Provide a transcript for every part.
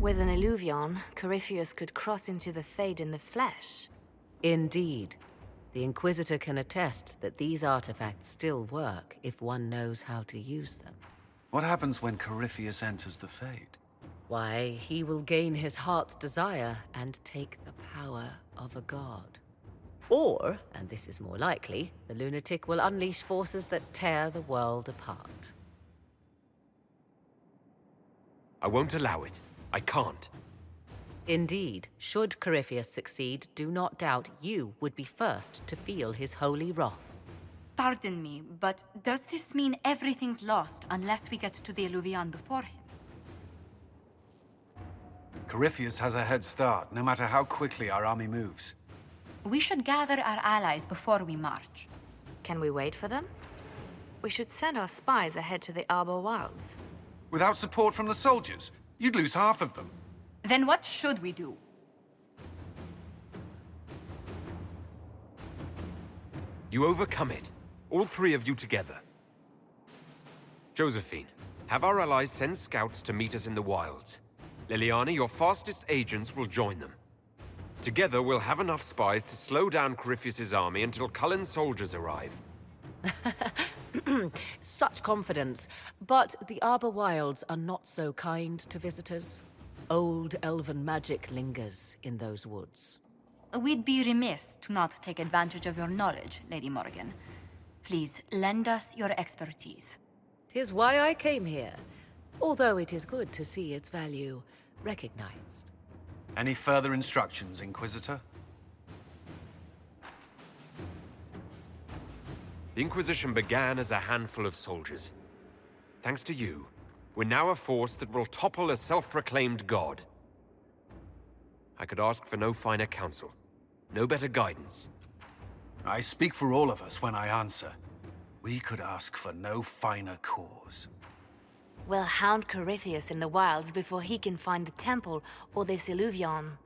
With an Illuvion, Corypheus could cross into the Fade in the flesh. Indeed. The Inquisitor can attest that these artifacts still work if one knows how to use them. What happens when Corypheus enters the Fade? Why, he will gain his heart's desire and take the power of a god. Or, and this is more likely, the lunatic will unleash forces that tear the world apart. I won't allow it. I can't. Indeed, should Corypheus succeed, do not doubt you would be first to feel his holy wrath. Pardon me, but does this mean everything's lost unless we get to the Illuvion before him? Corypheus has a head start, no matter how quickly our army moves. We should gather our allies before we march. Can we wait for them? We should send our spies ahead to the Arbor Wilds. Without support from the soldiers, you'd lose half of them. Then what should we do? You overcome it. All three of you together. Josephine, have our allies send scouts to meet us in the wilds. Liliana, your fastest agents will join them. Together, we'll have enough spies to slow down Corypheus' army until Cullen's soldiers arrive. Such confidence. But the Arbor Wilds are not so kind to visitors. Old elven magic lingers in those woods. We'd be remiss to not take advantage of your knowledge, Lady Morgan. Please, lend us your expertise. 'Tis why I came here, although it is good to see its value recognized. Any further instructions, Inquisitor? The Inquisition began as a handful of soldiers. Thanks to you, we're now a force that will topple a self-proclaimed god. I could ask for no finer counsel, no better guidance. I speak for all of us when I answer. We could ask for no finer cause. We'll hound Corypheus in the wilds before he can find the temple or this Illuvion.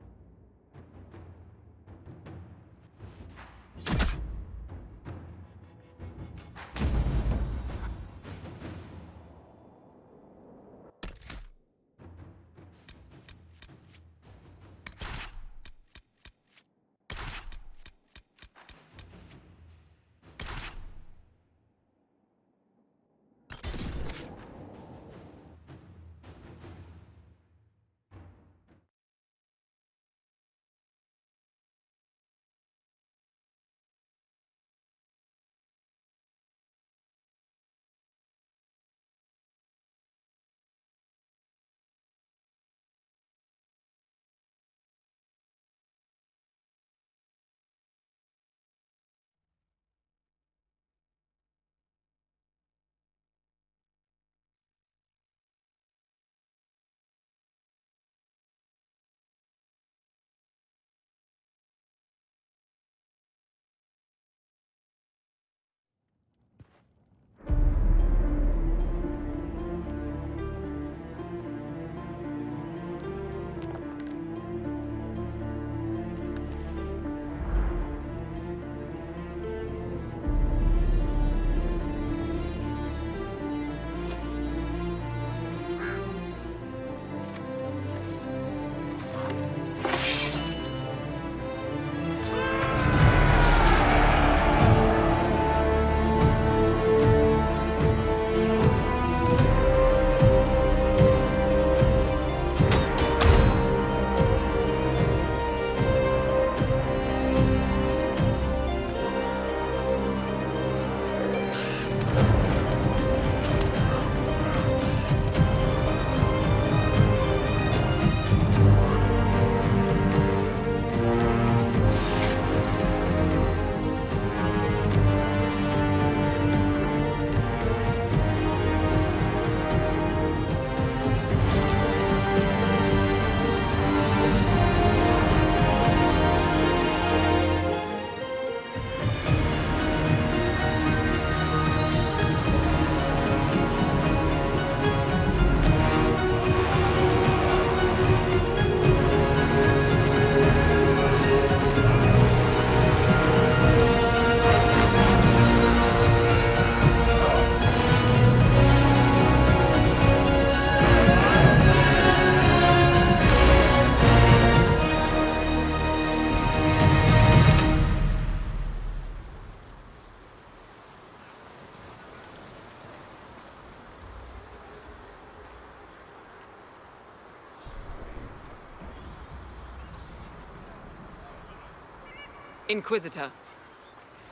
Inquisitor,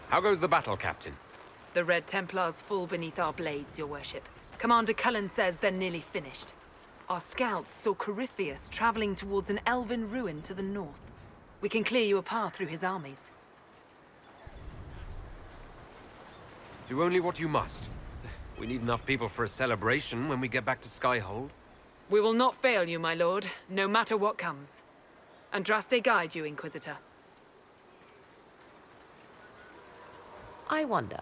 How goes the battle, Captain? the Red Templars fall beneath our blades, your worship. Commander Cullen says they're nearly finished. Our scouts saw Corypheus traveling towards an elven ruin to the north. We can clear you a path through his armies. Do only what you must. We need enough people for a celebration when we get back to Skyhold. We will not fail you, my lord, no matter what comes. Andraste guide you, Inquisitor. I wonder,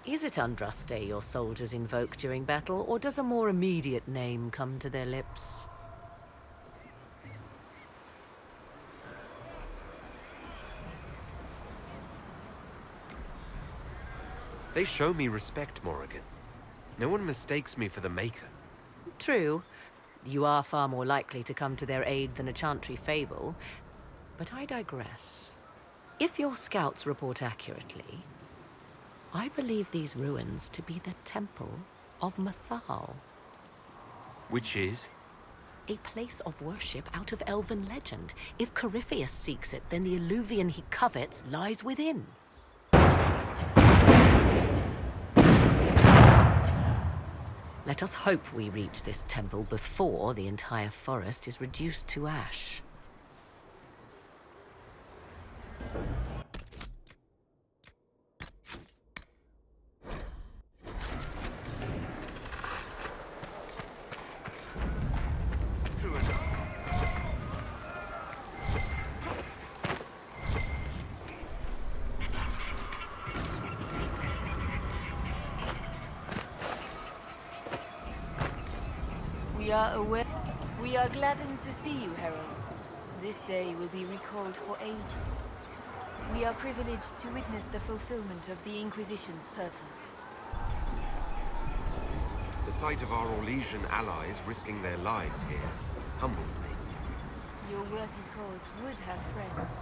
is it Andraste your soldiers invoke during battle, or does a more immediate name come to their lips? They show me respect, Morrigan. No one mistakes me for the Maker. True, you are far more likely to come to their aid than a chantry fable, but I digress. If your scouts report accurately, I believe these ruins to be the Temple of Mathal. Which is? A place of worship out of elven legend. If Corypheus seeks it, then the Illuvian he covets lies within. Let us hope we reach this temple before the entire forest is reduced to ash. We are gladdened to see you, Herald. This day will be recalled for ages. We are privileged to witness the fulfillment of the Inquisition's purpose. The sight of our Orlesian allies risking their lives here humbles me. Your worthy cause would have friends,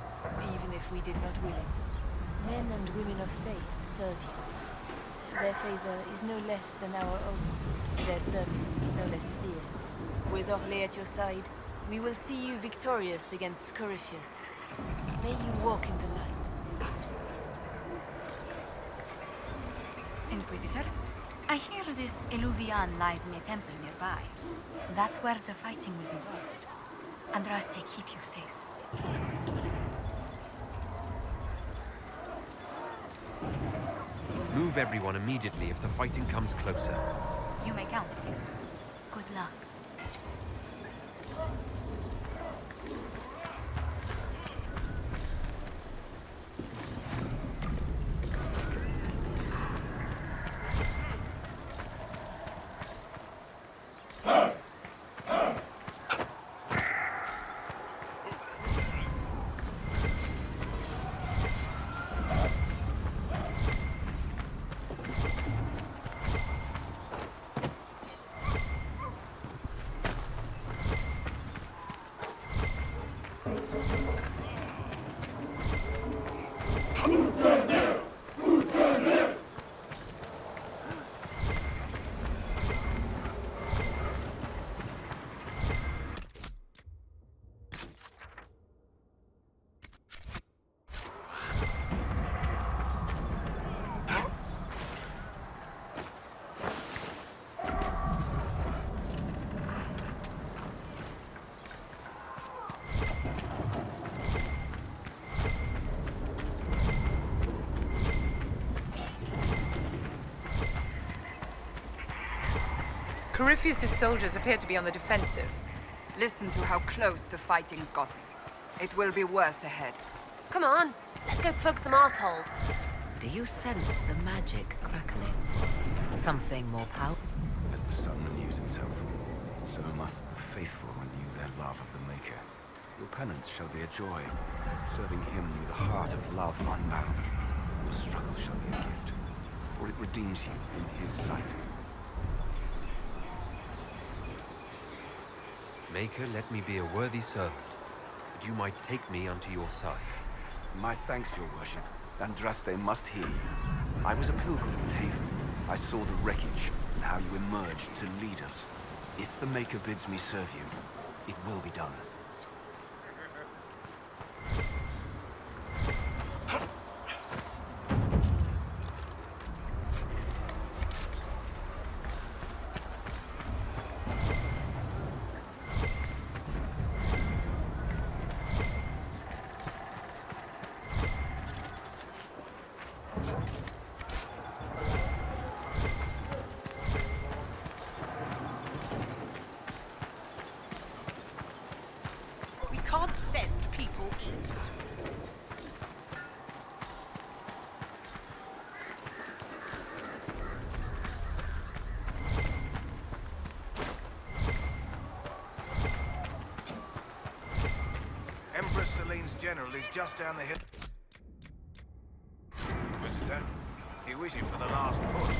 even if we did not will it. Men and women of faith serve you. Their favor is no less than our own, their service no less dear. With Orlais at your side, we will see you victorious against Corypheus. May you walk in the light. Inquisitor, I hear this Illuvian lies in a temple nearby. That's where the fighting will be worst. Andraste keep you safe. Move everyone immediately if the fighting comes closer. You may count. Good luck. Corypheus' soldiers appear to be on the defensive. Listen to how close the fighting's gotten. It will be worse ahead. Come on, let's go plug some assholes. Do you sense the magic crackling? Something more powerful? As the sun renews itself, so must the faithful renew their love of the Maker. Your penance shall be a joy, serving him with a heart of love unbound. Your struggle shall be a gift, for it redeems you in his sight. Maker, let me be a worthy servant, that you might take me unto your side. My thanks, your worship. Andraste must hear you. I was a pilgrim at Haven. I saw the wreckage and how you emerged to lead us. If the Maker bids me serve you, it will be done. General is just down the hill. Visitor, he wishes you for the last push.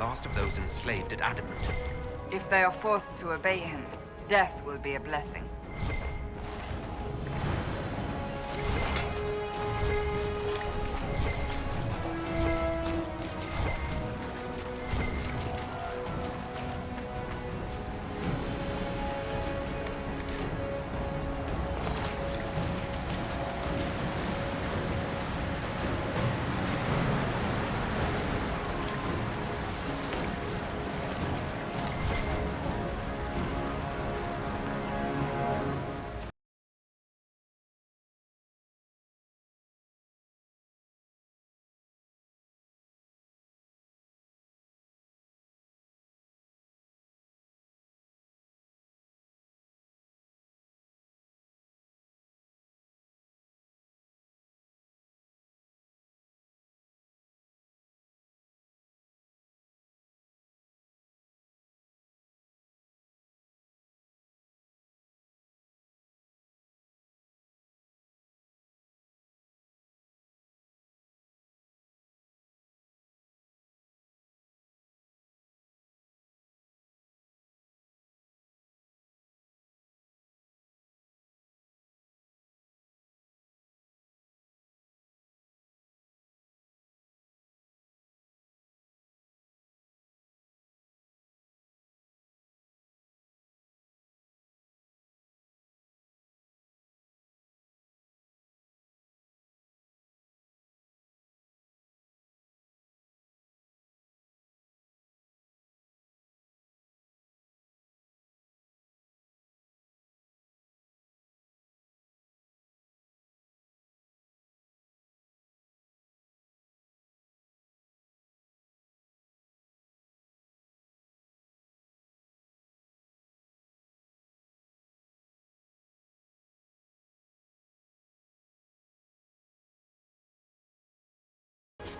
last of those enslaved at Adamant. If they are forced to obey him, death will be a blessing.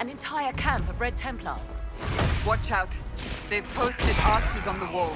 An entire camp of Red Templars. Watch out. They've posted archers on the wall.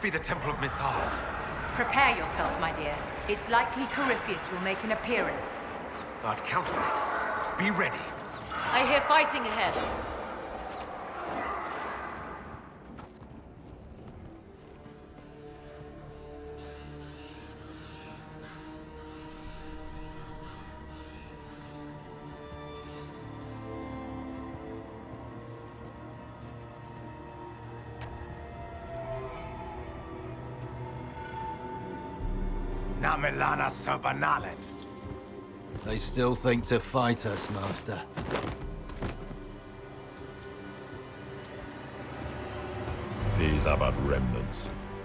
be the Temple of Mythal. Prepare yourself, my dear. It's likely Corypheus will make an appearance. I'd count on it. Be ready. I hear fighting ahead. Namilana Sobanale. They still think to fight us, Master. These are but remnants.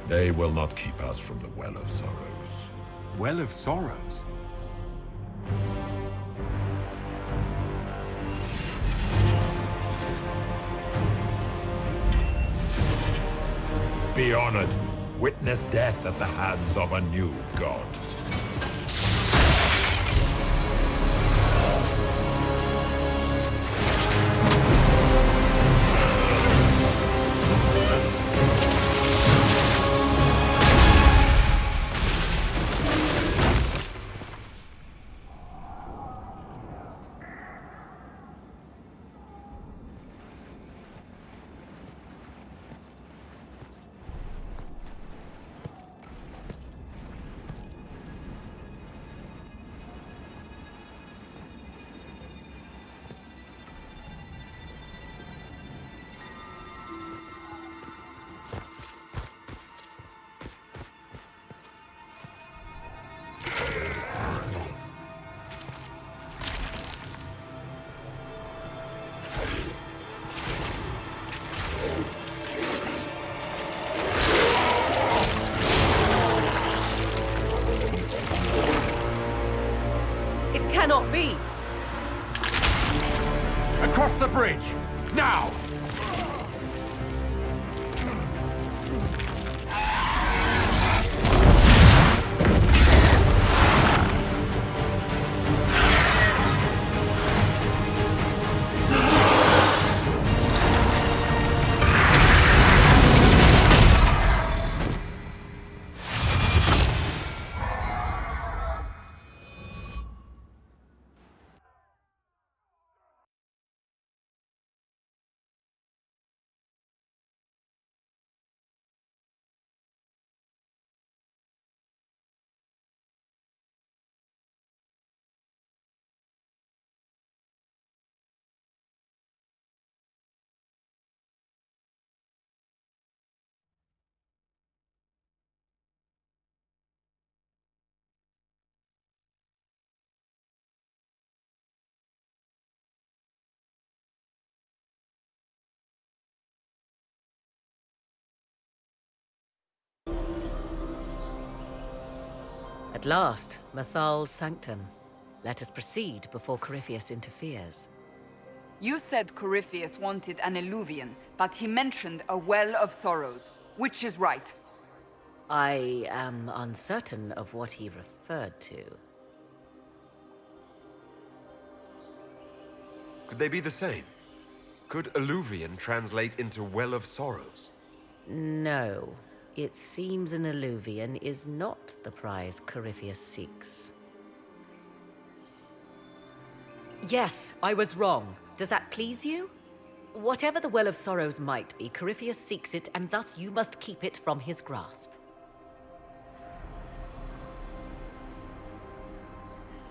They will not keep us from the Well of Sorrows. Well of Sorrows? Be honored. Witness death at the hands of a new god. Cannot be! Across the bridge! Now! At last, Mythal's sanctum. Let us proceed before Corypheus interferes. You said Corypheus wanted an eluvian, but he mentioned a Well of Sorrows. Which is right? I am uncertain of what he referred to. Could they be the same? Could Eluvian translate into Well of Sorrows? No. It seems an eluvian is not the prize Corypheus seeks. Yes, I was wrong. Does that please you? Whatever the Well of Sorrows might be, Corypheus seeks it, and thus you must keep it from his grasp.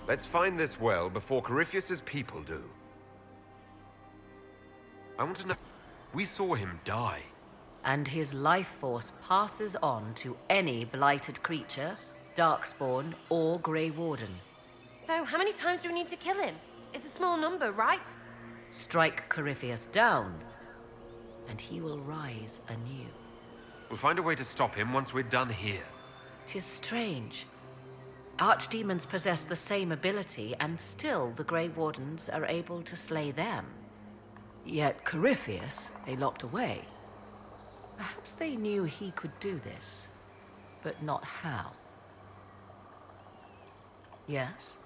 Let's find this well before Corypheus's people do. I want to know... We saw him die. And his life force passes on to any blighted creature, Darkspawn, or Grey Warden. So, how many times do we need to kill him? It's a small number, right? Strike Corypheus down, and he will rise anew. We'll find a way to stop him once we're done here. 'Tis strange. Archdemons possess the same ability, and still the Grey Wardens are able to slay them. Yet Corypheus they locked away. Perhaps they knew he could do this, but not how. Yes?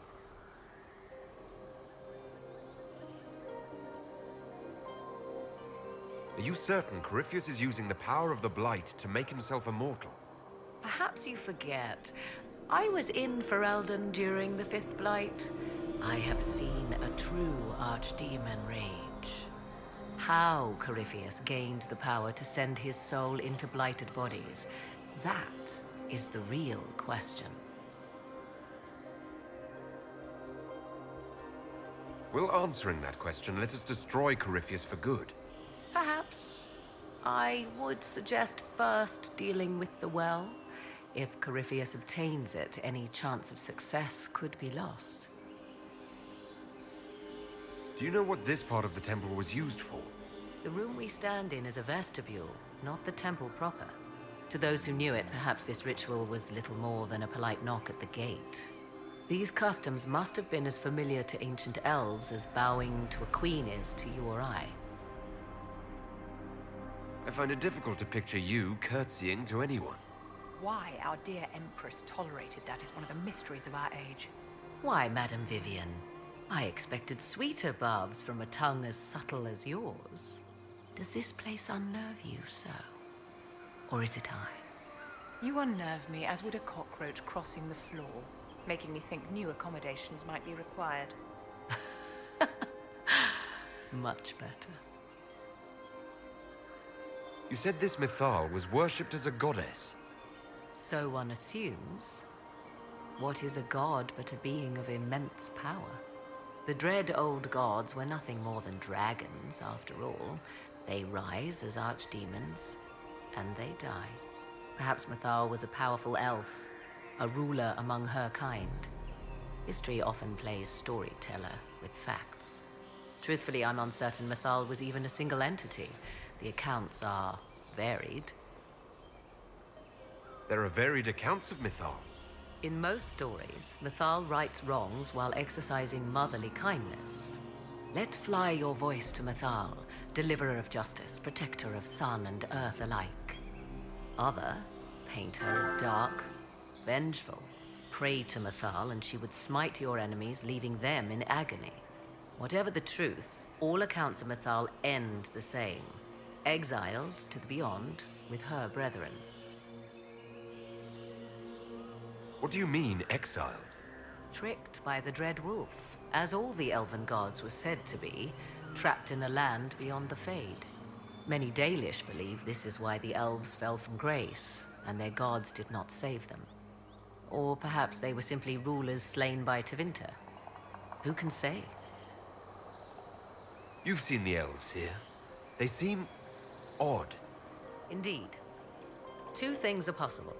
Are you certain Corypheus is using the power of the Blight to make himself immortal? Perhaps you forget. I was in Ferelden during the Fifth Blight. I have seen a true archdemon rage. How Corypheus gained the power to send his soul into blighted bodies, that is the real question. Will answering that question let us destroy Corypheus for good? Perhaps. I would suggest first dealing with the well. If Corypheus obtains it, any chance of success could be lost. Do you know what this part of the temple was used for? The room we stand in is a vestibule, not the temple proper. To those who knew it, perhaps this ritual was little more than a polite knock at the gate. These customs must have been as familiar to ancient elves as bowing to a queen is to you or I. I find it difficult to picture you curtsying to anyone. Why our dear Empress tolerated that is one of the mysteries of our age. Why, Madame Vivian? I expected sweeter barbs from a tongue as subtle as yours. Does this place unnerve you so? Or is it I? You unnerve me as would a cockroach crossing the floor, making me think new accommodations might be required. Much better. You said this Mythal was worshipped as a goddess. So one assumes. What is a god but a being of immense power? The dread old gods were nothing more than dragons, after all. They rise as archdemons, and they die. Perhaps Mythal was a powerful elf, a ruler among her kind. History often plays storyteller with facts. Truthfully, I'm uncertain Mythal was even a single entity. The accounts are varied. There are varied accounts of Mythal. In most stories, Mythal rights wrongs while exercising motherly kindness. Let fly your voice to Mythal, deliverer of justice, protector of sun and earth alike. Other paint her as dark, vengeful. Pray to Mythal and she would smite your enemies, leaving them in agony. Whatever the truth, all accounts of Mythal end the same. Exiled to the beyond with her brethren. What do you mean, exiled? Tricked by the Dread Wolf, as all the elven gods were said to be, trapped in a land beyond the Fade. Many Dalish believe this is why the elves fell from grace, and their gods did not save them. Or perhaps they were simply rulers slain by Tevinter. Who can say? You've seen the elves here. They seem odd. Indeed. Two things are possible.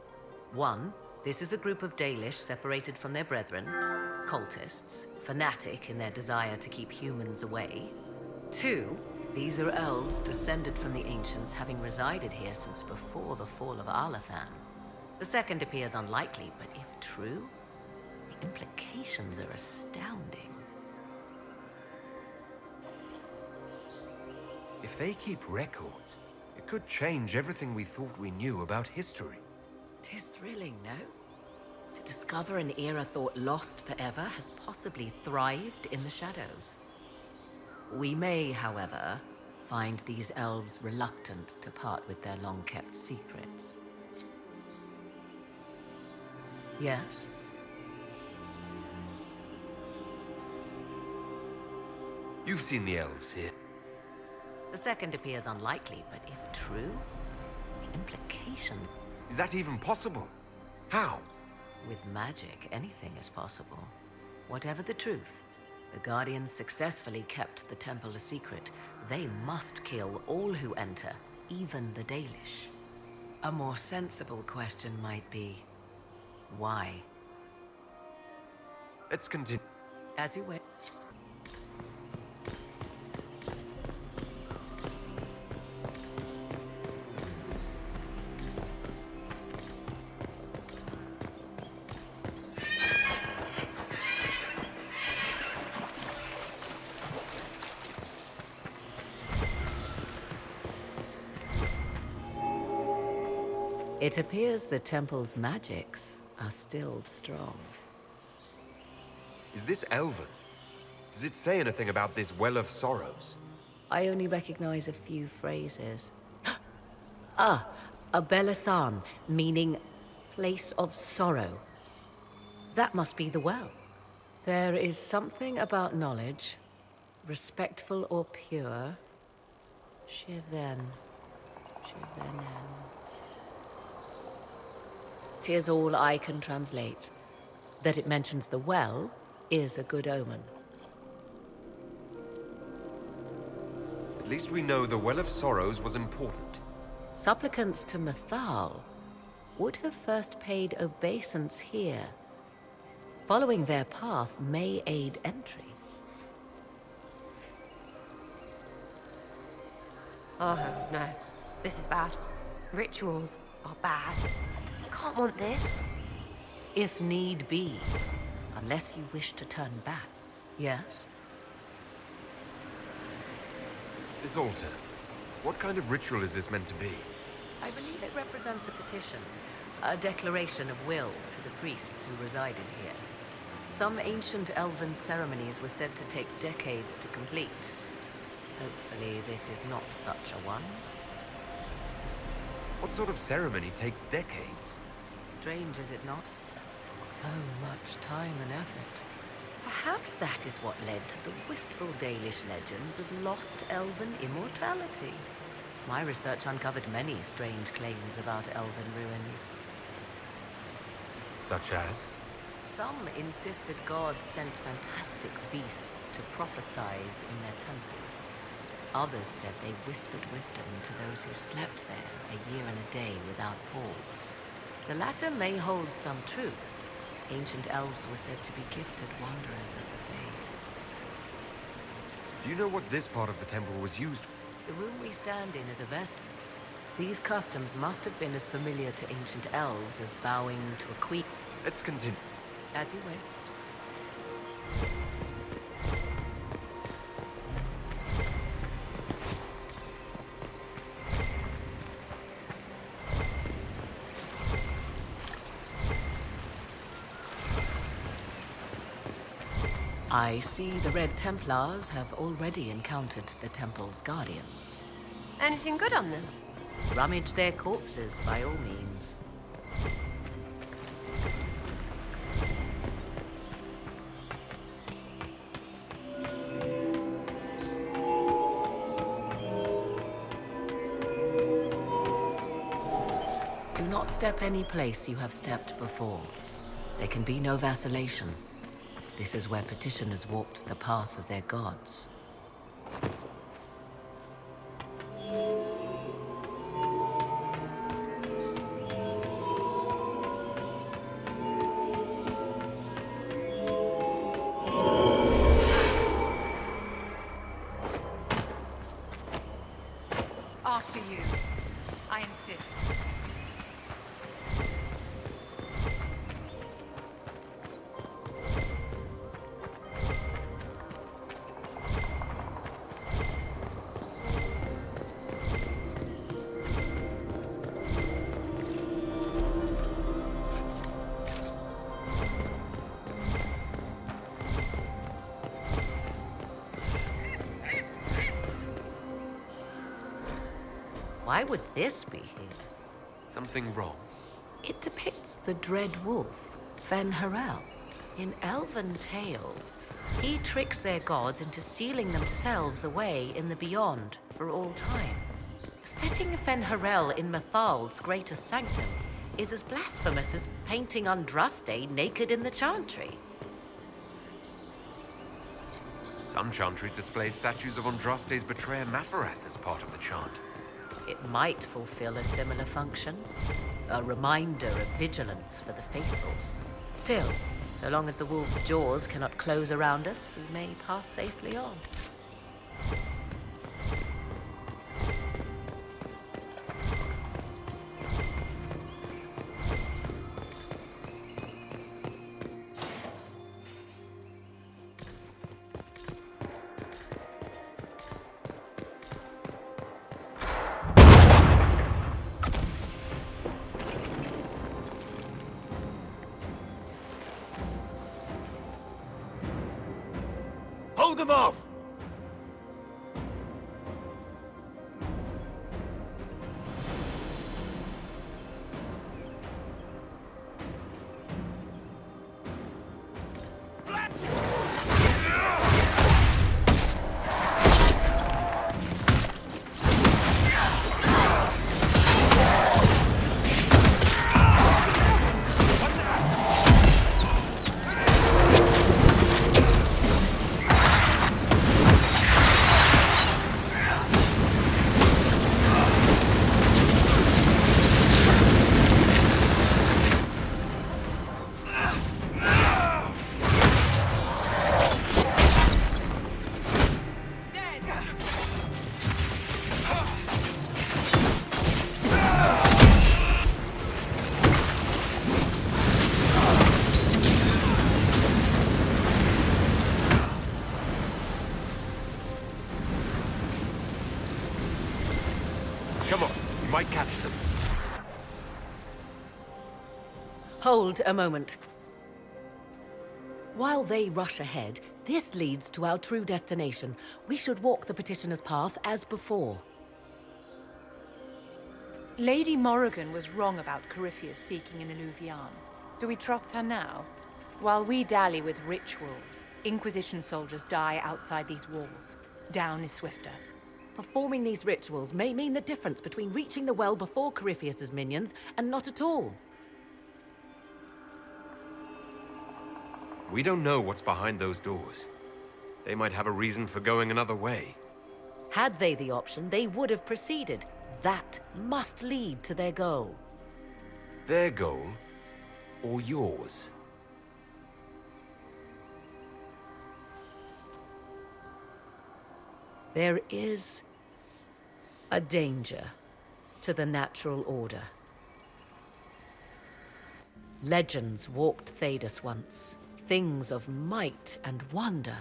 One, this is a group of Dalish separated from their brethren, cultists, fanatic in their desire to keep humans away. Two, these are elves descended from the ancients, having resided here since before the fall of Arlathan. The second appears unlikely, but if true, the implications are astounding. If they keep records, it could change everything we thought we knew about history. 'Tis thrilling, no? To discover an era thought lost forever has possibly thrived in the shadows. We may, however, find these elves reluctant to part with their long-kept secrets. Yes? You've seen the elves here. The second appears unlikely, but if true, the implications... Is that even possible? How? With magic, anything is possible. Whatever the truth, the Guardians successfully kept the temple a secret. They must kill all who enter, even the Dalish. A more sensible question might be, why? Let's continue. As you wish. It appears the temple's magics are still strong. Is this Elven? Does it say anything about this Well of Sorrows? I only recognize a few phrases. Ah, a Belasan, meaning place of sorrow. That must be the well. There is something about knowledge, respectful or pure. Shiven. Shivenen. 'Tis all I can translate. That it mentions the well is a good omen. At least we know the Well of Sorrows was important. Supplicants to Mythal would have first paid obeisance here. Following their path may aid entry. Oh, no. This is bad. Rituals are bad. Can't want this. If need be, unless you wish to turn back. Yes? This altar, what kind of ritual is this meant to be? I believe it represents a petition, a declaration of will to the priests who resided here. Some ancient elven ceremonies were said to take decades to complete. Hopefully this is not such a one. What sort of ceremony takes decades? Strange, is it not? So much time and effort. Perhaps that is what led to the wistful Dalish legends of lost elven immortality. My research uncovered many strange claims about elven ruins. Such as? Some insisted gods sent fantastic beasts to prophesize in their temples. Others said they whispered wisdom to those who slept there a year and a day without pause. The latter may hold some truth. Ancient elves were said to be gifted wanderers of the Fade. Do you know what this part of the temple was used for? The room we stand in is a vestry. These customs must have been as familiar to ancient elves as bowing to a queen. Let's continue. As you will. I see the Red Templars have already encountered the temple's guardians. Anything good on them? Rummage their corpses, by all means. Do not step any place you have stepped before. There can be no vacillation. This is where petitioners walked the path of their gods. After you. I insist. Why would this be here? Something wrong? It depicts the dread wolf, Fen-Harel. In elven tales, he tricks their gods into sealing themselves away in the beyond for all time. Setting Fen-Harel in Mythal's greater sanctum is as blasphemous as painting Andraste naked in the chantry. Some chantries display statues of Andraste's betrayer Mafarath as part of the chant. It might fulfill a similar function. A reminder of vigilance for the faithful. Still, so long as the wolf's jaws cannot close around us, we may pass safely on. Hold them off! might catch them. Hold a moment. While they rush ahead, this leads to our true destination. We should walk the petitioner's path as before. Lady Morrigan was wrong about Corypheus seeking an Eluvian. Do we trust her now? While we dally with rituals, Inquisition soldiers die outside these walls. Down is swifter. Performing these rituals may mean the difference between reaching the well before Corypheus's minions and not at all. We don't know what's behind those doors. They might have a reason for going another way. Had they the option, they would have proceeded. That must lead to their goal. Their goal? Or yours? There is a danger to the natural order. Legends walked Thedas once, things of might and wonder.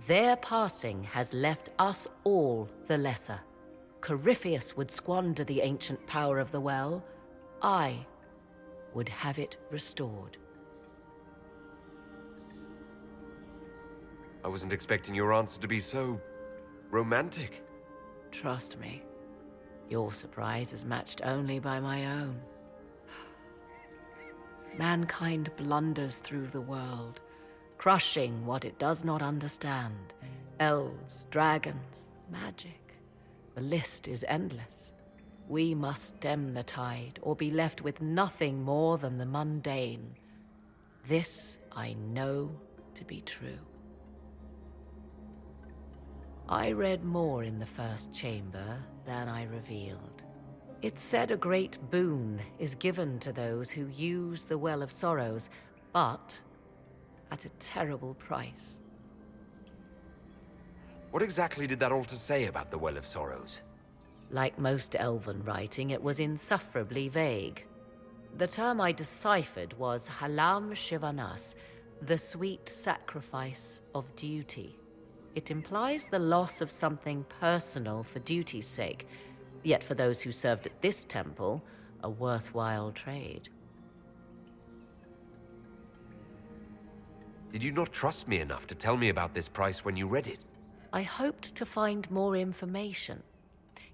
Their passing has left us all the lesser. Corypheus would squander the ancient power of the well. I would have it restored. I wasn't expecting your answer to be so romantic. Trust me, your surprise is matched only by my own. Mankind blunders through the world, crushing what it does not understand. Elves, dragons, magic. The list is endless. We must stem the tide, or be left with nothing more than the mundane. This I know to be true. I read more in the first chamber than I revealed. It said a great boon is given to those who use the Well of Sorrows, but at a terrible price. What exactly did that altar say about the Well of Sorrows? Like most elven writing, it was insufferably vague. The term I deciphered was Halam Shivanas, the sweet sacrifice of duty. It implies the loss of something personal for duty's sake, yet for those who served at this temple, a worthwhile trade. Did you not trust me enough to tell me about this price when you read it? I hoped to find more information.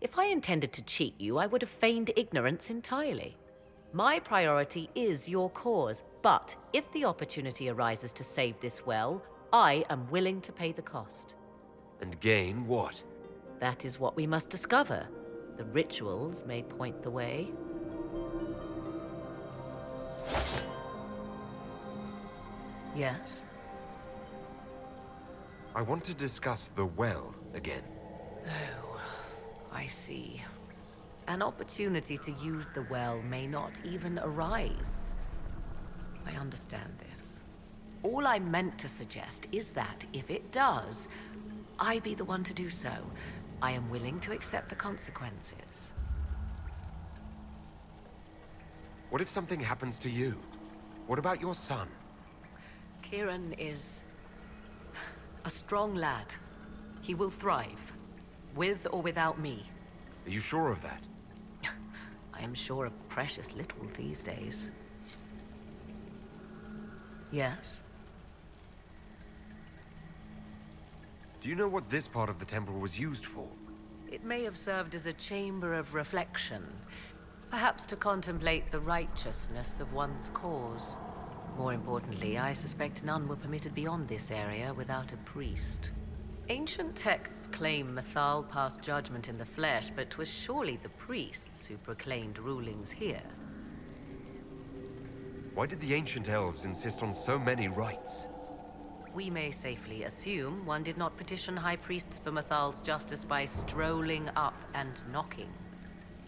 If I intended to cheat you, I would have feigned ignorance entirely. My priority is your cause, but if the opportunity arises to save this well, I am willing to pay the cost. And gain what? That is what we must discover. The rituals may point the way. Yes? I want to discuss the well again. Oh, I see. An opportunity to use the well may not even arise. I understand this. All I meant to suggest is that, if it does, I be the one to do so. I am willing to accept the consequences. What if something happens to you? What about your son? Kieran is a strong lad. He will thrive, with or without me. Are you sure of that? I am sure of precious little these days. Yes? Do you know what this part of the temple was used for? It may have served as a chamber of reflection, perhaps to contemplate the righteousness of one's cause. More importantly, I suspect none were permitted beyond this area without a priest. Ancient texts claim Mythal passed judgment in the flesh, but 'twas surely the priests who proclaimed rulings here. Why did the ancient elves insist on so many rites? We may safely assume one did not petition high priests for Mythal's justice by strolling up and knocking.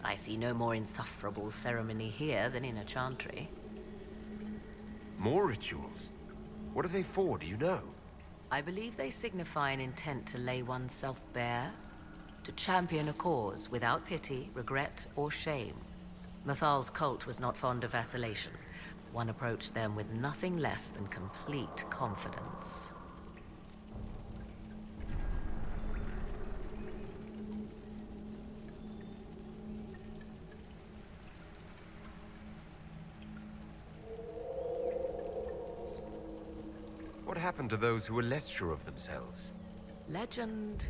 I see no more insufferable ceremony here than in a chantry. More rituals? What are they for, do you know? I believe they signify an intent to lay oneself bare, to champion a cause without pity, regret, or shame. Mythal's cult was not fond of vacillation. One approached them with nothing less than complete confidence. What happened to those who were less sure of themselves? Legend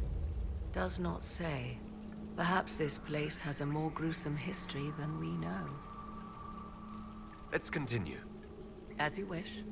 does not say. Perhaps this place has a more gruesome history than we know. Let's continue. As you wish.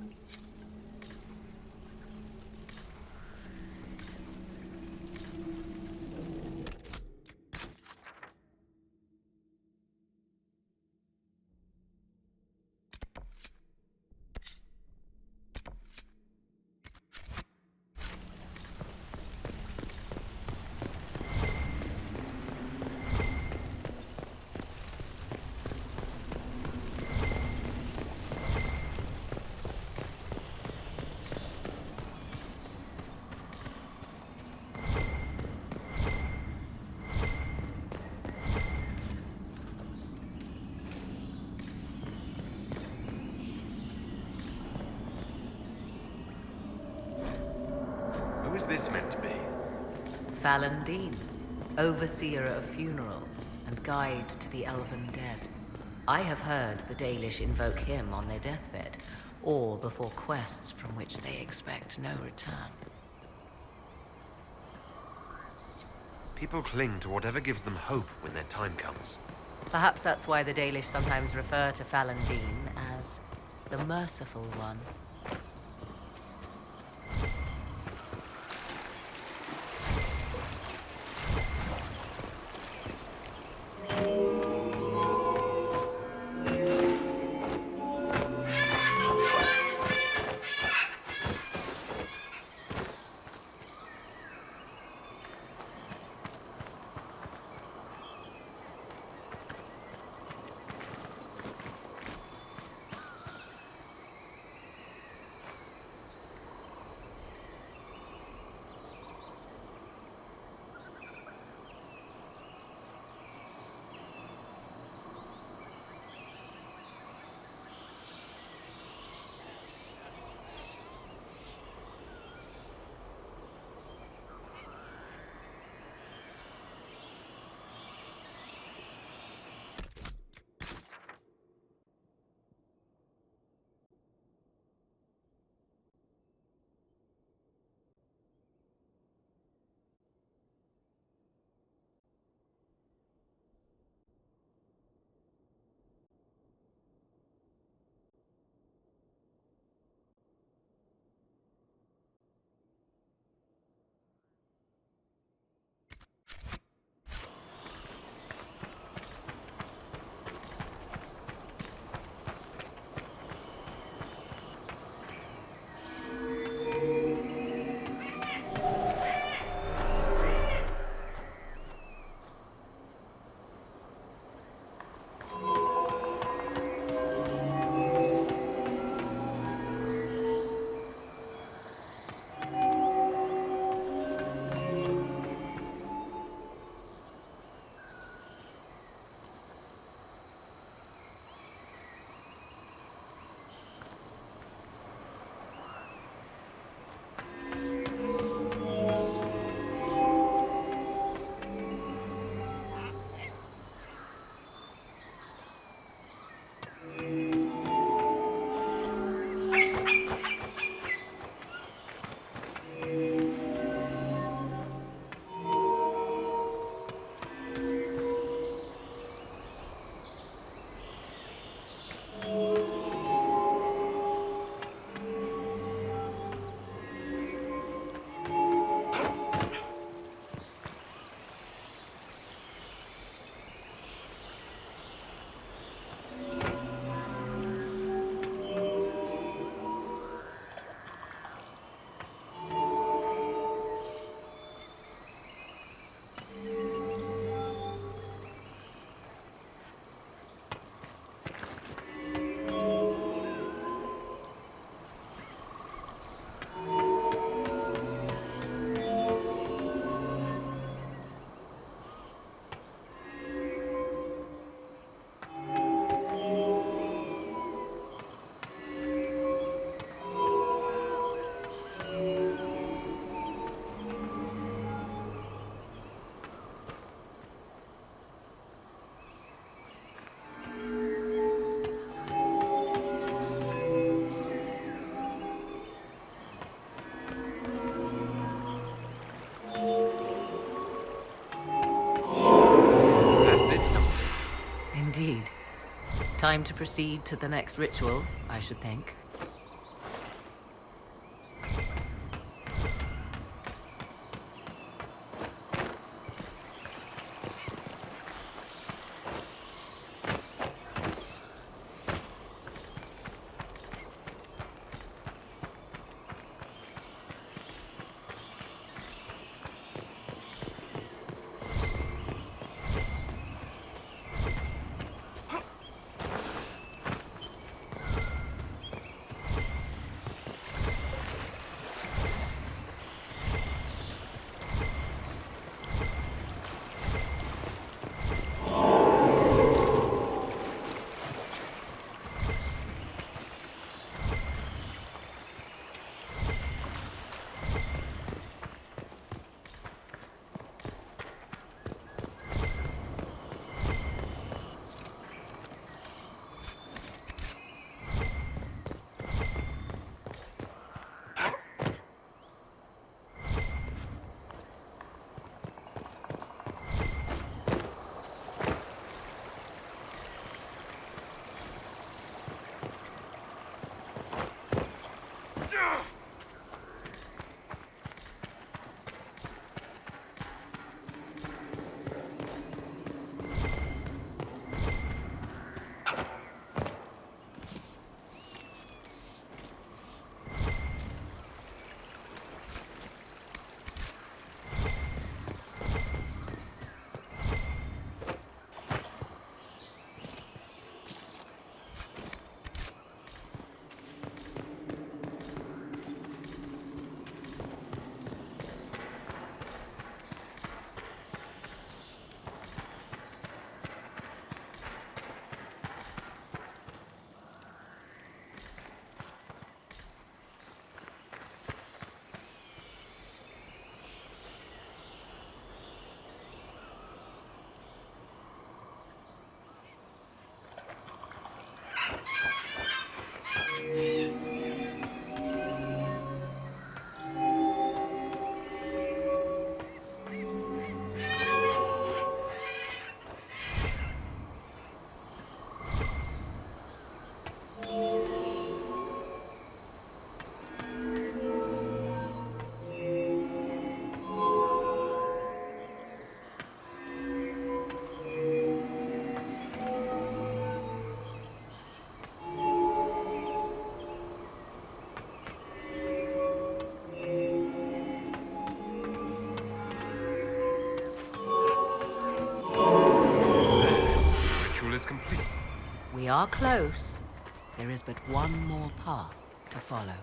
Who is this meant to be? Fallon Dean, overseer of funerals and guide to the elven dead. I have heard the Dalish invoke him on their deathbed, or before quests from which they expect no return. People cling to whatever gives them hope when their time comes. Perhaps that's why the Dalish sometimes refer to Fallon Dean as the Merciful One. time to proceed to the next ritual, I should think. We are close. There is but one more path to follow.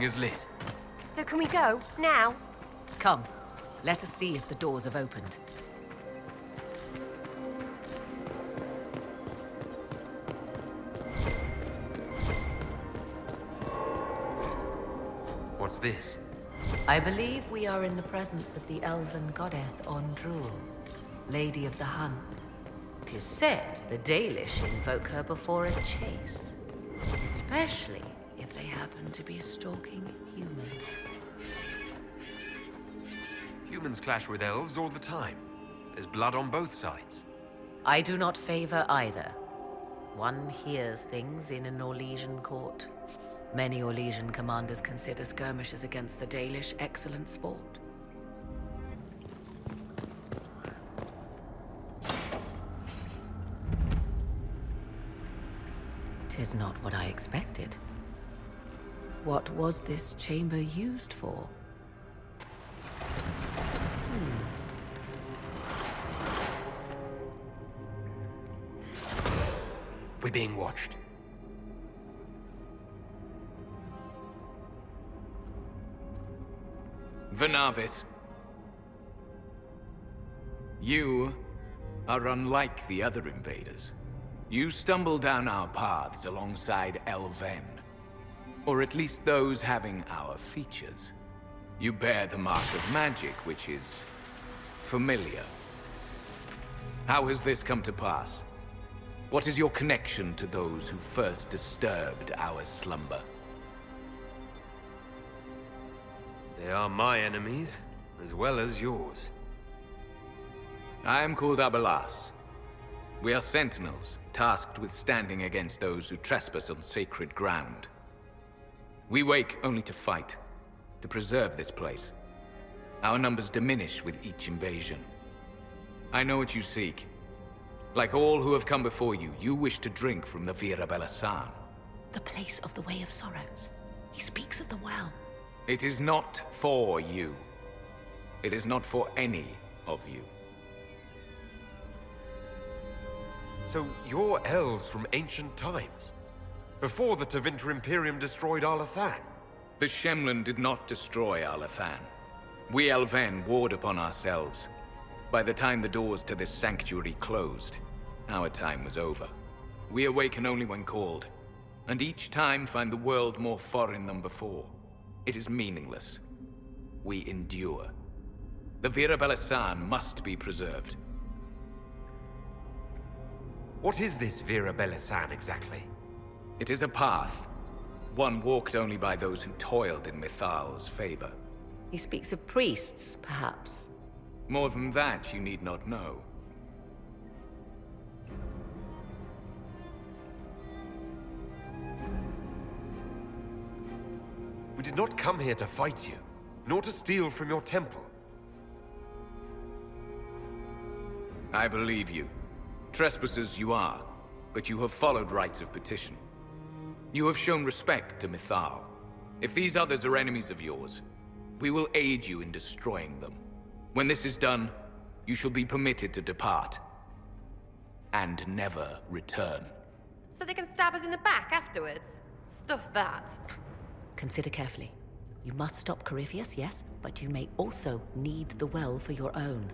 building is lit. So can we go? Now? Come, let us see if the doors have opened. What's this? I believe we are in the presence of the elven goddess Ondrul, Lady of the Hunt. 'Tis said the Dalish invoke her before a chase, especially if they happen to be stalking humans. Humans clash with elves all the time. There's blood on both sides. I do not favor either. One hears things in an Orlesian court. Many Orlesian commanders consider skirmishes against the Dalish excellent sport. Tis not what I expected. What was this chamber used for? We're being watched. Venavis. You are unlike the other invaders. You stumble down our paths alongside Elven. Or at least those having our features. You bear the mark of magic, which is familiar. How has this come to pass? What is your connection to those who first disturbed our slumber? They are my enemies, as well as yours. I am called Abelas. We are sentinels, tasked with standing against those who trespass on sacred ground. We wake only to fight, to preserve this place. Our numbers diminish with each invasion. I know what you seek. Like all who have come before you, you wish to drink from the Vira Belasan. The place of the Way of Sorrows. He speaks of the well. It is not for you. It is not for any of you. So you're elves from ancient times? Before the Tevinter Imperium destroyed Arlathan? The Shemlin did not destroy Arlathan. We Elven warred upon ourselves. By the time the doors to this sanctuary closed, our time was over. We awaken only when called, and each time find the world more foreign than before. It is meaningless. We endure. The Vira Belasan must be preserved. What is this Vira Belasan exactly? It is a path. One walked only by those who toiled in Mithal's favor. He speaks of priests, perhaps. More than that, you need not know. We did not come here to fight you, nor to steal from your temple. I believe you. Trespassers you are, but you have followed rites of petition. You have shown respect to Mithal. If these others are enemies of yours, we will aid you in destroying them. When this is done, you shall be permitted to depart. And never return. So they can stab us in the back afterwards? Stuff that. Consider carefully. You must stop Corypheus, yes, but you may also need the well for your own.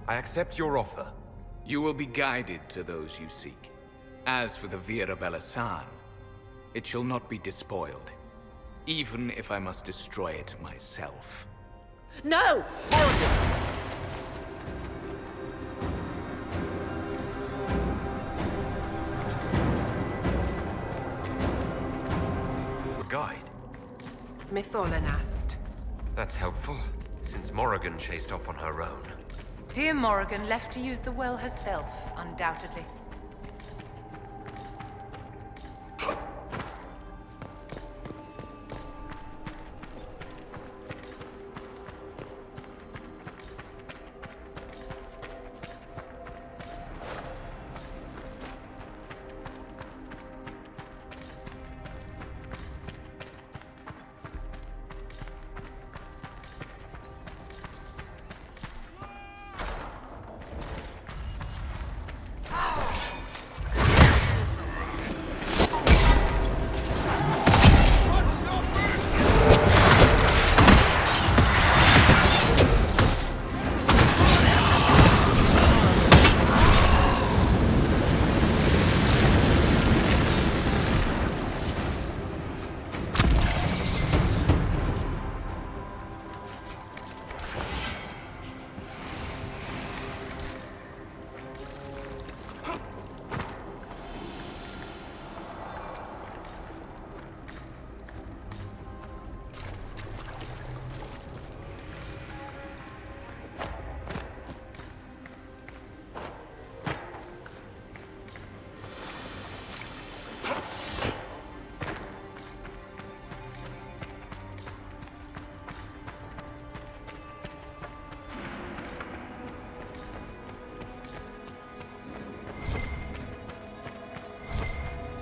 I accept your offer. You will be guided to those you seek. As for the Vira Belasan, it shall not be despoiled, even if I must destroy it myself. No! Guide. Mytholanast. That's helpful, since Morrigan chased off on her own. Dear Morrigan left to use the well herself, undoubtedly.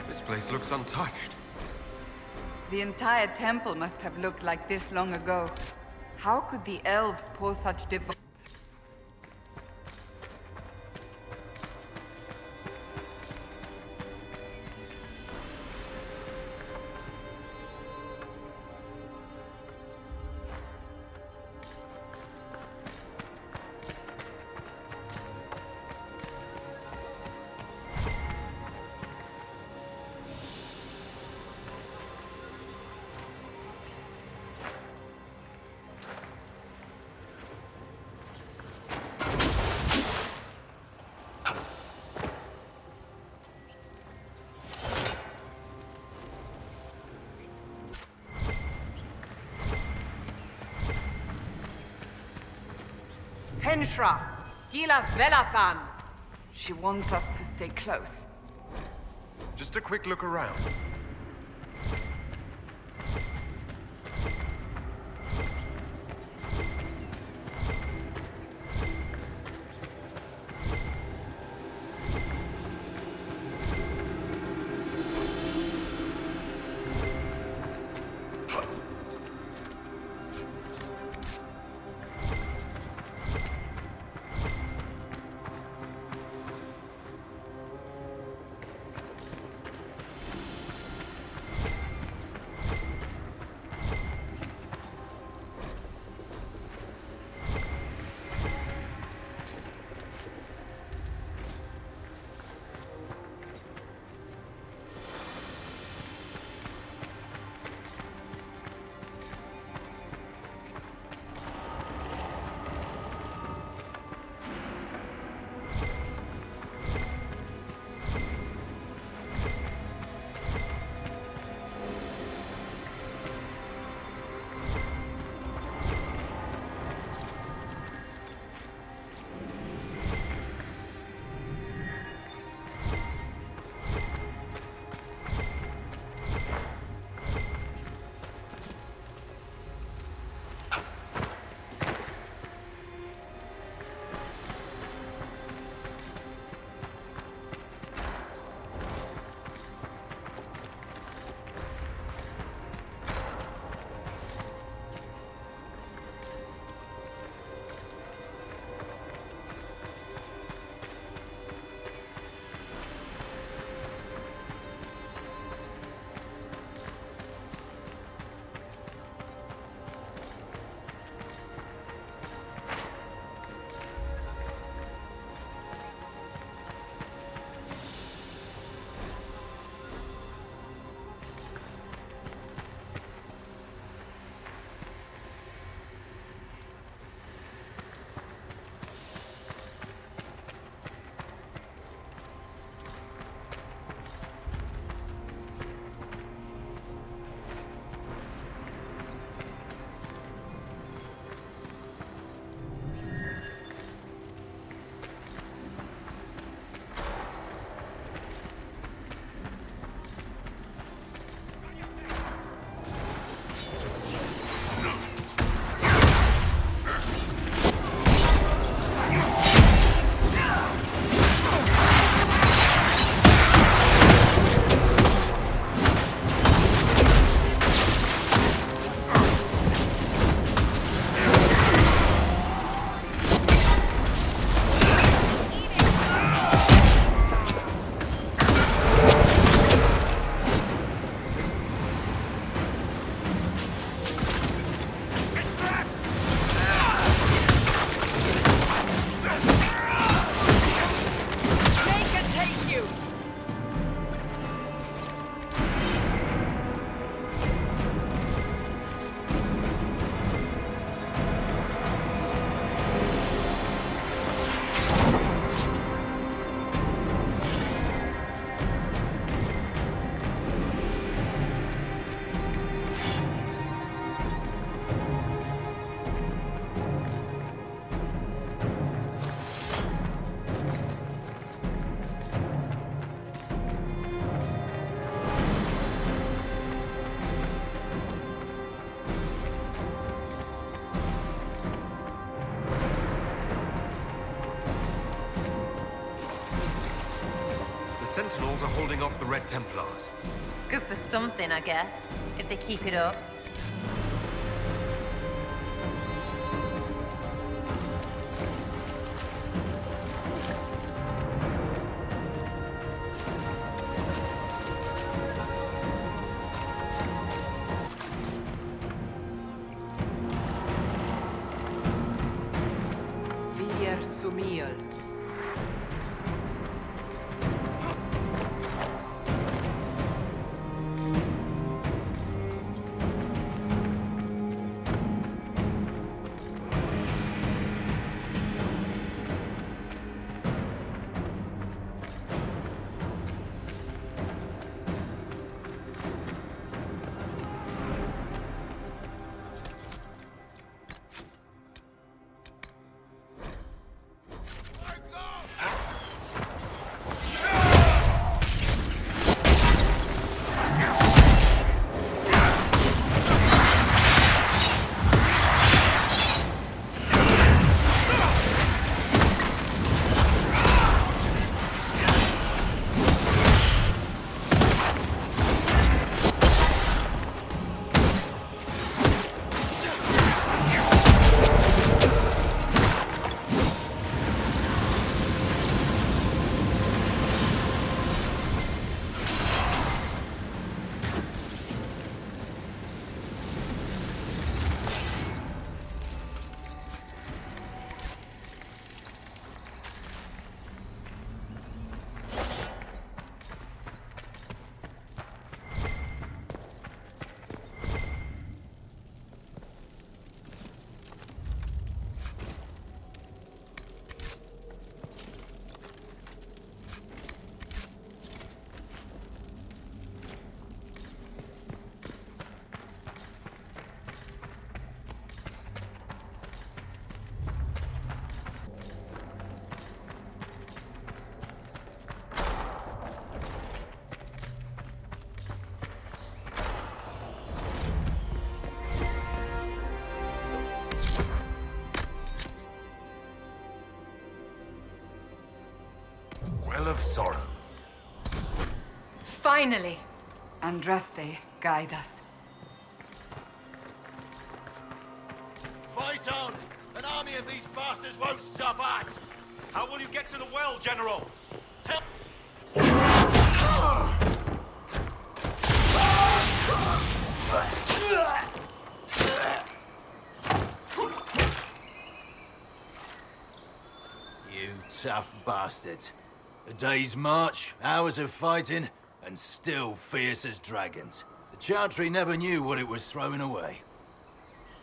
This place looks untouched. The entire temple must have looked like this long ago. How could the elves pour such devotion? Henshra! Gilas Velathan! She wants us to stay close. Just a quick look around. rebels are holding off the Red Templars. Good for something, I guess, if they keep it up. Well of Sorrow. Finally! Andraste, guide us. Fight on! An army of these bastards won't stop us! How will you get to the well, General? Tell... You tough bastards. A day's march, hours of fighting, and still fierce as dragons. The Chantry never knew what it was throwing away.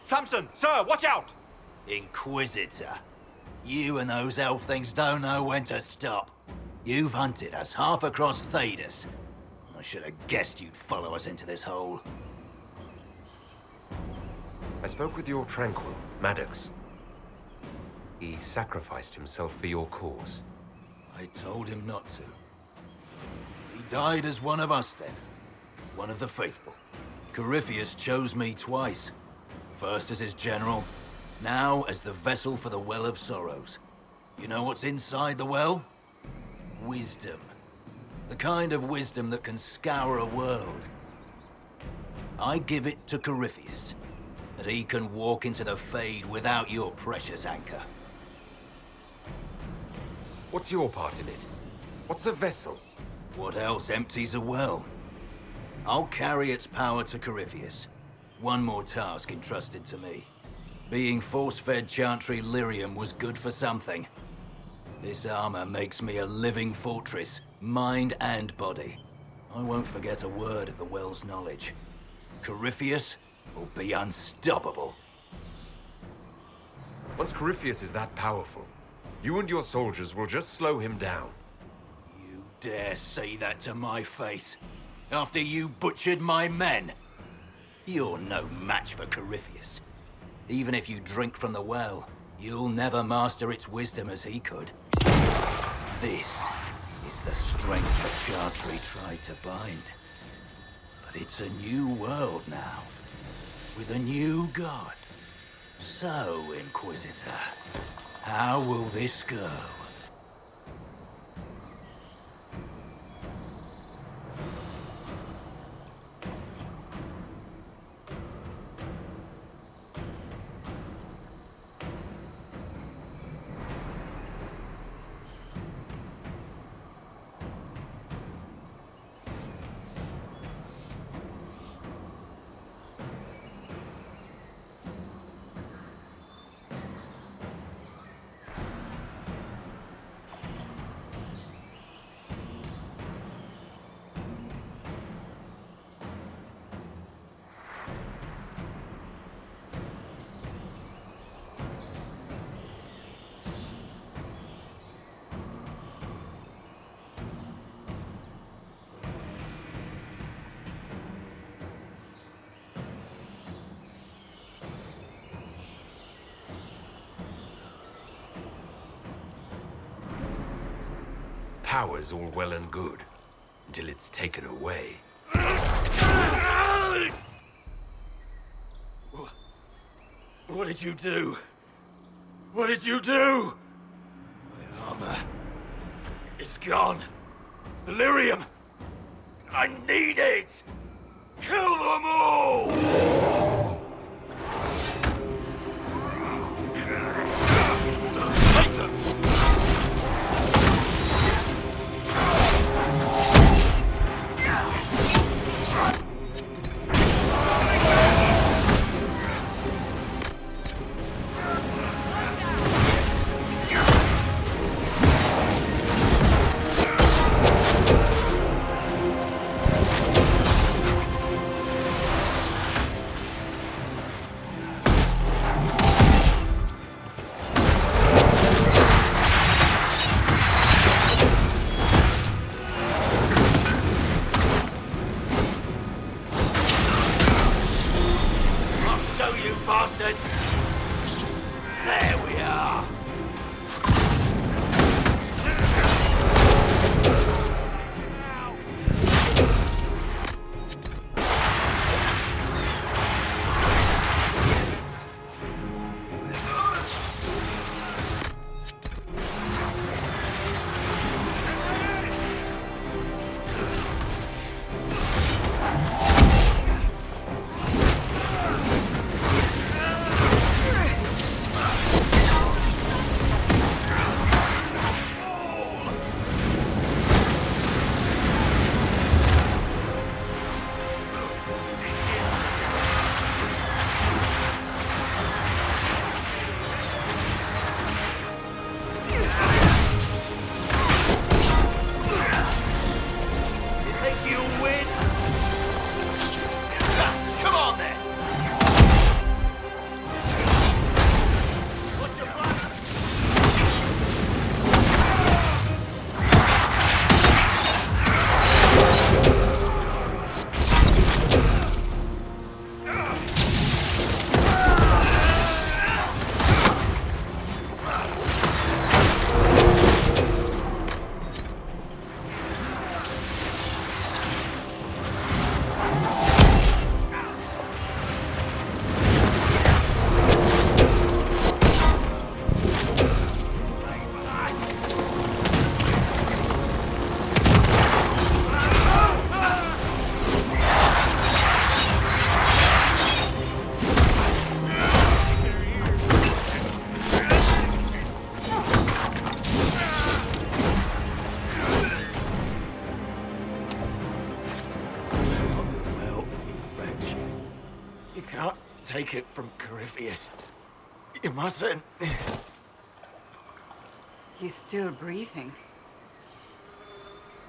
Samson, sir, watch out! Inquisitor. You and those elf things don't know when to stop. You've hunted us half across Thedas. I should have guessed you'd follow us into this hole. I spoke with your Tranquil, Maddox. He sacrificed himself for your cause. I told him not to. He died as one of us then. One of the faithful. Corypheus chose me twice. First as his general, now as the vessel for the Well of Sorrows. You know what's inside the well? Wisdom. The kind of wisdom that can scour a world. I give it to Corypheus, that he can walk into the Fade without your precious anchor. What's your part in it? What's a vessel? What else empties a well? I'll carry its power to Corypheus. One more task entrusted to me. Being force-fed Chantry lyrium was good for something. This armor makes me a living fortress, mind and body. I won't forget a word of the well's knowledge. Corypheus will be unstoppable. Once Corypheus is that powerful, you and your soldiers will just slow him down. You dare say that to my face, after you butchered my men? You're no match for Corypheus. Even if you drink from the well, you'll never master its wisdom as he could. This is the strength the Chantry tried to bind. But it's a new world now, with a new god. So, Inquisitor, how will this go? power's all well and good, until it's taken away. What did you do? What did you do? My armor is gone. Delirium! I need it! Kill them all! Take them! There we are! Take it from Corypheus. You mustn't. He's still breathing.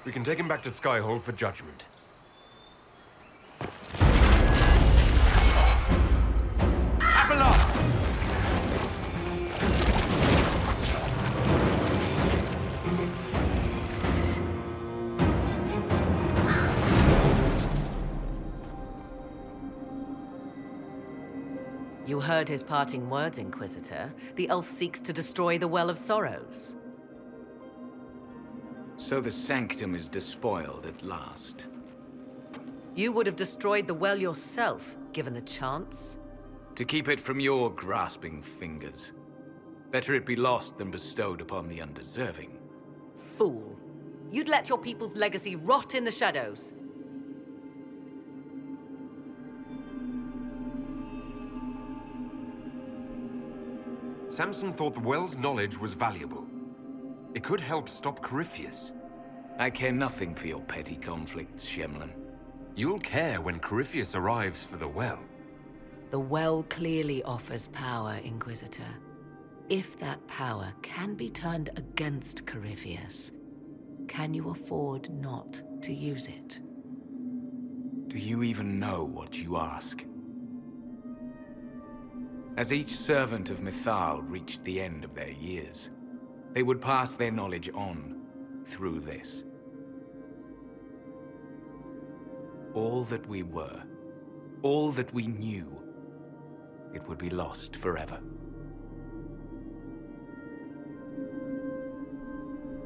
We can take him back to Skyhold for judgment. You heard his parting words, Inquisitor. The elf seeks to destroy the Well of Sorrows. So the Sanctum is despoiled at last. You would have destroyed the well yourself, given the chance. To keep it from your grasping fingers. Better it be lost than bestowed upon the undeserving. Fool. You'd let your people's legacy rot in the shadows. Samson thought the well's knowledge was valuable. It could help stop Corypheus. I care nothing for your petty conflicts, Shemlin. You'll care when Corypheus arrives for the well. The well clearly offers power, Inquisitor. If that power can be turned against Corypheus, can you afford not to use it? Do you even know what you ask? As each servant of Mythal reached the end of their years, they would pass their knowledge on through this. All that we were, all that we knew, it would be lost forever.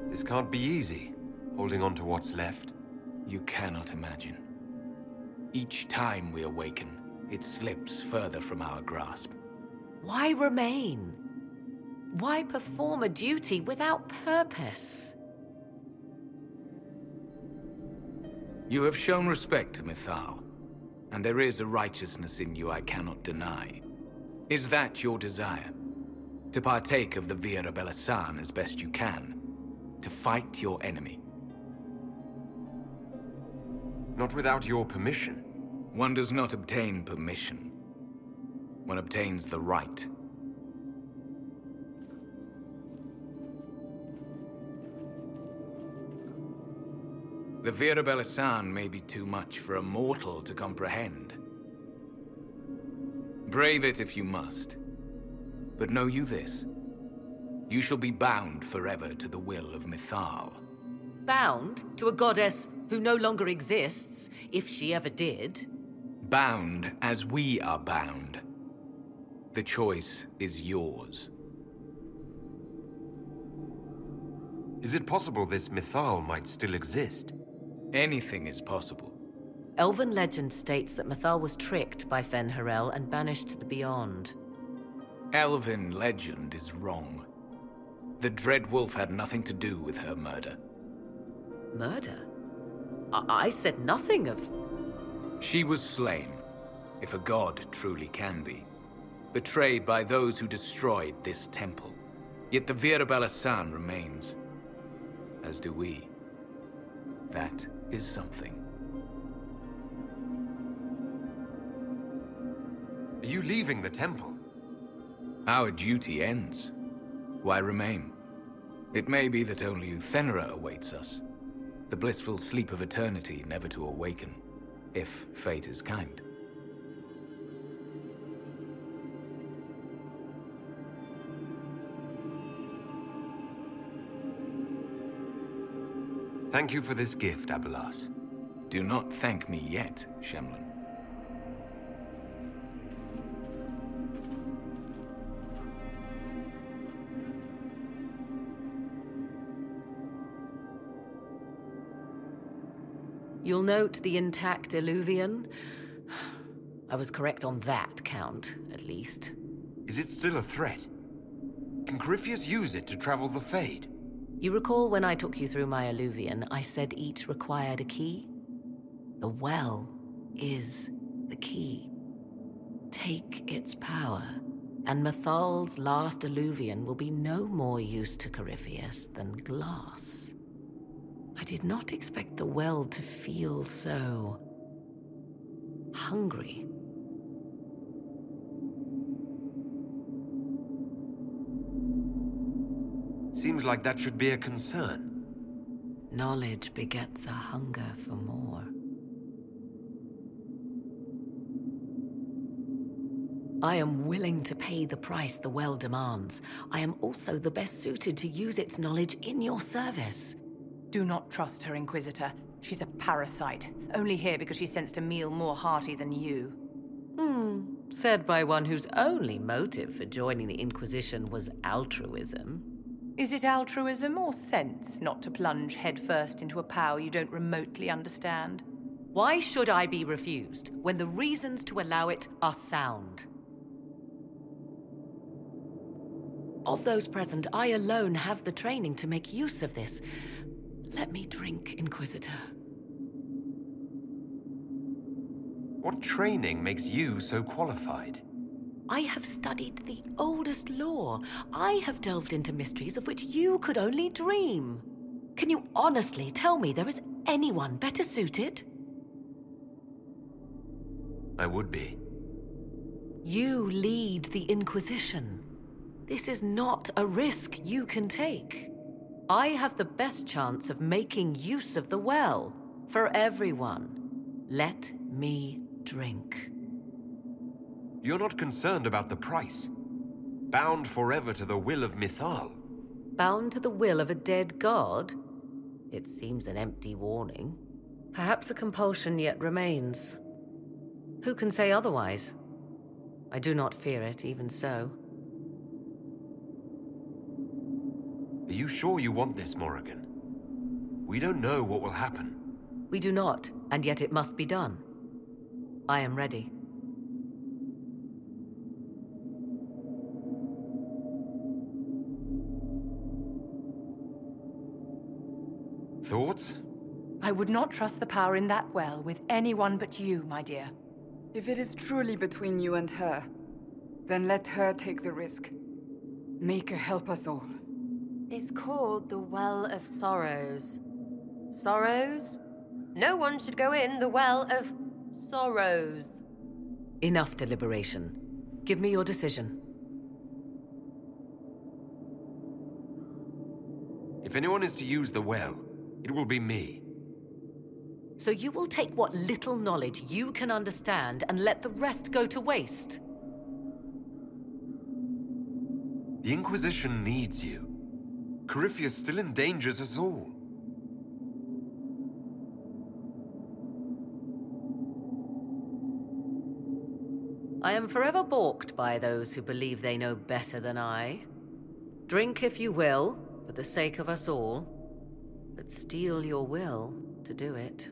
This can't be easy. Holding on to what's left? You cannot imagine. Each time we awaken, it slips further from our grasp. Why remain? Why perform a duty without purpose? You have shown respect to Mythal, and there is a righteousness in you I cannot deny. Is that your desire? To partake of the Via Belisan as best you can? To fight your enemy? Not without your permission. One does not obtain permission. One obtains the right. The Via Belisan may be too much for a mortal to comprehend. Brave it if you must. But know you this. You shall be bound forever to the will of Mythal. Bound to a goddess who no longer exists, if she ever did. Bound as we are bound. The choice is yours. Is it possible this Mythal might still exist? Anything is possible. Elven legend states that Mythal was tricked by Fen-Harel and banished to the Beyond. Elven legend is wrong. The Dreadwolf had nothing to do with her murder. Murder? I said nothing of... She was slain, if a god truly can be. Betrayed by those who destroyed this temple. Yet the Via Belisan remains. As do we. That is something. Are you leaving the temple? Our duty ends. Why remain? It may be that only Uthenera awaits us. The blissful sleep of eternity, never to awaken, if fate is kind. Thank you for this gift, Abelas. Do not thank me yet, Shemlin. You'll note the intact Illuvian. I was correct on that count, at least. Is it still a threat? Can Corypheus use it to travel the Fade? You recall when I took you through my Illuvian, I said each required a key? The well is the key. Take its power, and Mythal's last Illuvian will be no more use to Corypheus than glass. I did not expect the well to feel so... hungry. Seems like that should be a concern. Knowledge begets a hunger for more. I am willing to pay the price the well demands. I am also the best suited to use its knowledge in your service. Do not trust her, Inquisitor. She's a parasite, only here because she sensed a meal more hearty than you. Said by one whose only motive for joining the Inquisition was altruism. Is it altruism or sense not to plunge headfirst into a power you don't remotely understand? Why should I be refused when the reasons to allow it are sound? Of those present, I alone have the training to make use of this. Let me drink, Inquisitor. What training makes you so qualified? I have studied the oldest lore. I have delved into mysteries of which you could only dream. Can you honestly tell me there is anyone better suited? I would be. You lead the Inquisition. This is not a risk you can take. I have the best chance of making use of the well for everyone. Let me drink. You're not concerned about the price. Bound forever to the will of Mythal. Bound to the will of a dead god? It seems an empty warning. Perhaps a compulsion yet remains. Who can say otherwise? I do not fear it, even so. Are you sure you want this, Morrigan? We don't know what will happen. We do not, and yet it must be done. I am ready. Thoughts? I would not trust the power in that well with anyone but you, my dear. If it is truly between you and her, then let her take the risk. Make her help us all. It's called the Well of Sorrows. Sorrows? No one should go in the Well of Sorrows. Enough deliberation. Give me your decision. If anyone is to use the well, it will be me. So you will take what little knowledge you can understand and let the rest go to waste? The Inquisition needs you. Corypheus still endangers us all. I am forever balked by those who believe they know better than I. Drink if you will, for the sake of us all, but steel your will to do it.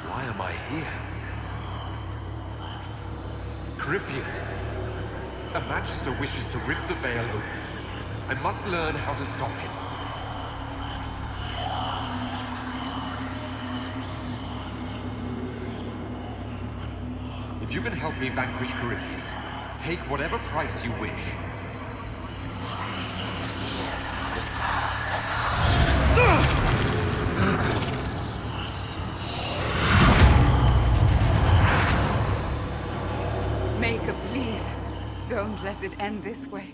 Why am I here? Corypheus! A Magister wishes to rip the veil open. I must learn how to stop him. If you can help me vanquish Corypheus, take whatever price you wish. Maker, please, don't let it end this way.